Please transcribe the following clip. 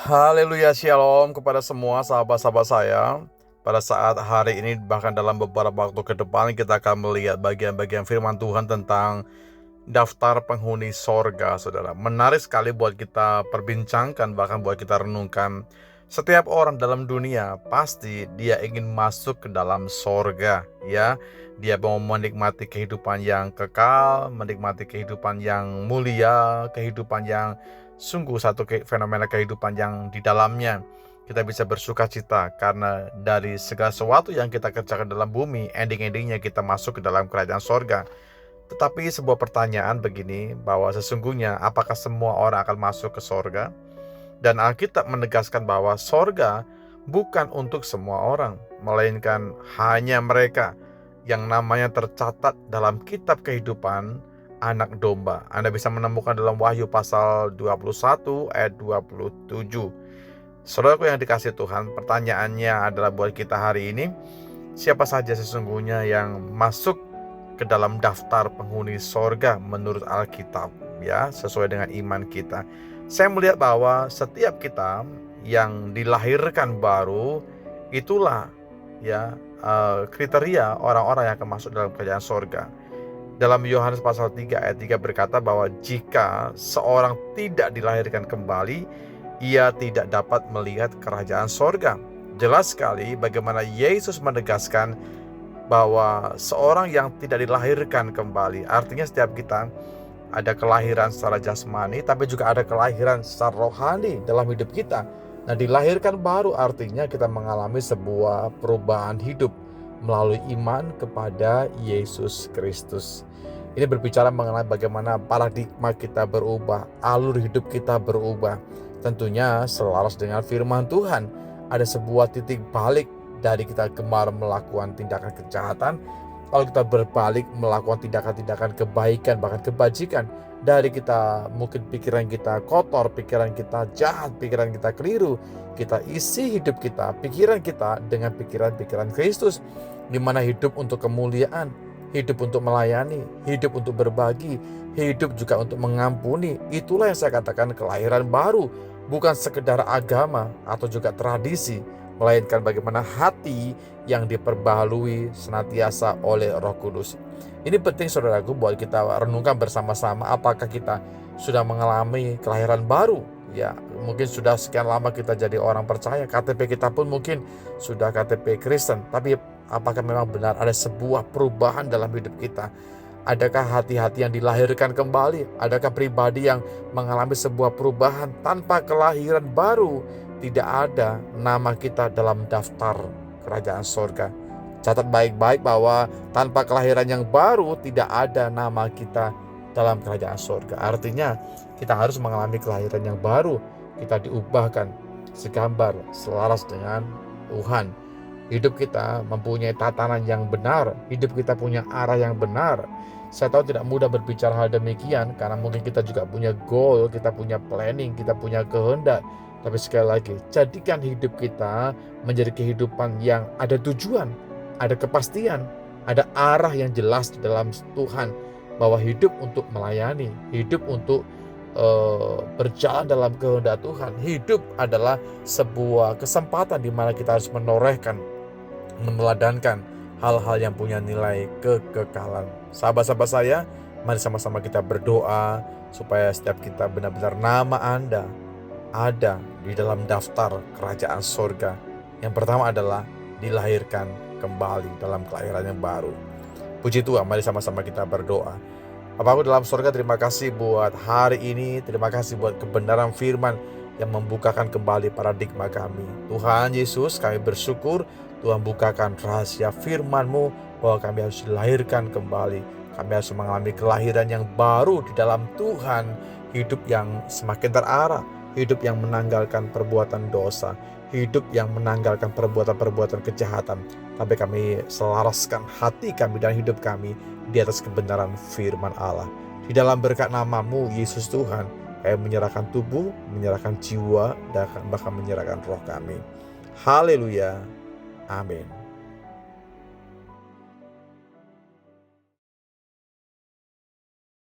Haleluya, shalom kepada semua sahabat-sahabat saya. Pada saat hari ini, bahkan dalam beberapa waktu ke depan, kita akan melihat bagian-bagian firman Tuhan tentang daftar penghuni sorga, saudara. Menarik sekali buat kita perbincangkan, bahkan buat kita renungkan. Setiap orang dalam dunia pasti dia ingin masuk ke dalam sorga, ya. Dia mau menikmati kehidupan yang kekal, menikmati kehidupan yang mulia, kehidupan yang sungguh satu fenomena kehidupan yang di dalamnya kita bisa bersuka cita karena dari segala sesuatu yang kita kerjakan dalam bumi, ending-endingnya kita masuk ke dalam kerajaan sorga. Tetapi sebuah pertanyaan begini, bahwa sesungguhnya apakah semua orang akan masuk ke sorga? Dan Alkitab menegaskan bahwa sorga bukan untuk semua orang, melainkan hanya mereka yang namanya tercatat dalam kitab kehidupan anak domba. Anda bisa menemukan dalam Wahyu pasal 21 ayat 27. Saudaraku yang dikasihi Tuhan, pertanyaannya adalah buat kita hari ini, siapa saja sesungguhnya yang masuk ke dalam daftar penghuni sorga menurut Alkitab, ya, sesuai dengan iman kita. Saya melihat bahwa setiap kita yang dilahirkan baru, itulah ya kriteria orang-orang yang akan masuk dalam kerajaan sorga. Dalam Yohanes pasal 3 ayat 3 berkata bahwa jika seorang tidak dilahirkan kembali, ia tidak dapat melihat kerajaan sorga. Jelas sekali bagaimana Yesus menegaskan bahwa seorang yang tidak dilahirkan kembali, artinya setiap kita ada kelahiran secara jasmani, tapi juga ada kelahiran secara rohani dalam hidup kita. Nah, dilahirkan baru artinya kita mengalami sebuah perubahan hidup melalui iman kepada Yesus Kristus. Ini berbicara mengenai bagaimana paradigma kita berubah, alur hidup kita berubah. Tentunya selaras dengan firman Tuhan. Ada sebuah titik balik dari kita gemar melakukan tindakan kejahatan, kalau kita berbalik melakukan tindakan-tindakan kebaikan, bahkan kebajikan. Dari kita mungkin pikiran kita kotor, pikiran kita jahat, pikiran kita keliru, kita isi hidup kita, pikiran kita dengan pikiran-pikiran Kristus, di mana hidup untuk kemuliaan, hidup untuk melayani, hidup untuk berbagi, hidup juga untuk mengampuni. Itulah yang saya katakan kelahiran baru, bukan sekedar agama atau juga tradisi, melainkan bagaimana hati yang diperbaharui senantiasa oleh Roh Kudus. Ini penting saudaraku buat kita renungkan bersama-sama, apakah kita sudah mengalami kelahiran baru. Ya, mungkin sudah sekian lama kita jadi orang percaya, KTP kita pun mungkin sudah KTP Kristen, tapi apakah memang benar ada sebuah perubahan dalam hidup kita? Adakah hati-hati yang dilahirkan kembali? Adakah pribadi yang mengalami sebuah perubahan tanpa kelahiran baru? Tidak ada nama kita dalam daftar kerajaan sorga. Catat baik-baik bahwa tanpa kelahiran yang baru tidak ada nama kita dalam kerajaan sorga. Artinya kita harus mengalami kelahiran yang baru. Kita diubahkan segambar selaras dengan Tuhan. Hidup kita mempunyai tatanan yang benar. Hidup kita punya arah yang benar. Saya tahu tidak mudah berbicara hal demikian, karena mungkin kita juga punya goal, kita punya planning, kita punya kehendak. Tapi sekali lagi, jadikan hidup kita menjadi kehidupan yang ada tujuan, ada kepastian, ada arah yang jelas di dalam Tuhan. Bahwa hidup untuk melayani, hidup untuk berjalan dalam kehendak Tuhan. Hidup adalah sebuah kesempatan di mana kita harus menorehkan, meneladankan hal-hal yang punya nilai kekekalan. Sahabat-sahabat saya, mari sama-sama kita berdoa supaya setiap kita benar-benar nama Anda ada di dalam daftar kerajaan sorga. Yang pertama adalah dilahirkan kembali dalam kelahiran yang baru. Puji Tuhan, mari sama-sama kita berdoa. Bapaku dalam sorga, terima kasih buat hari ini. Terima kasih buat kebenaran firman yang membukakan kembali paradigma kami. Tuhan Yesus, kami bersyukur Tuhan bukakan rahasia firman-Mu bahwa kami harus dilahirkan kembali. Kami harus mengalami kelahiran yang baru di dalam Tuhan. Hidup yang semakin terarah, hidup yang menanggalkan perbuatan dosa, hidup yang menanggalkan perbuatan-perbuatan kejahatan. Tapi kami selaraskan hati kami dan hidup kami di atas kebenaran firman Allah. Di dalam berkat nama-Mu Yesus Tuhan, kami menyerahkan tubuh, menyerahkan jiwa, dan bahkan menyerahkan roh kami. Haleluya. Amin.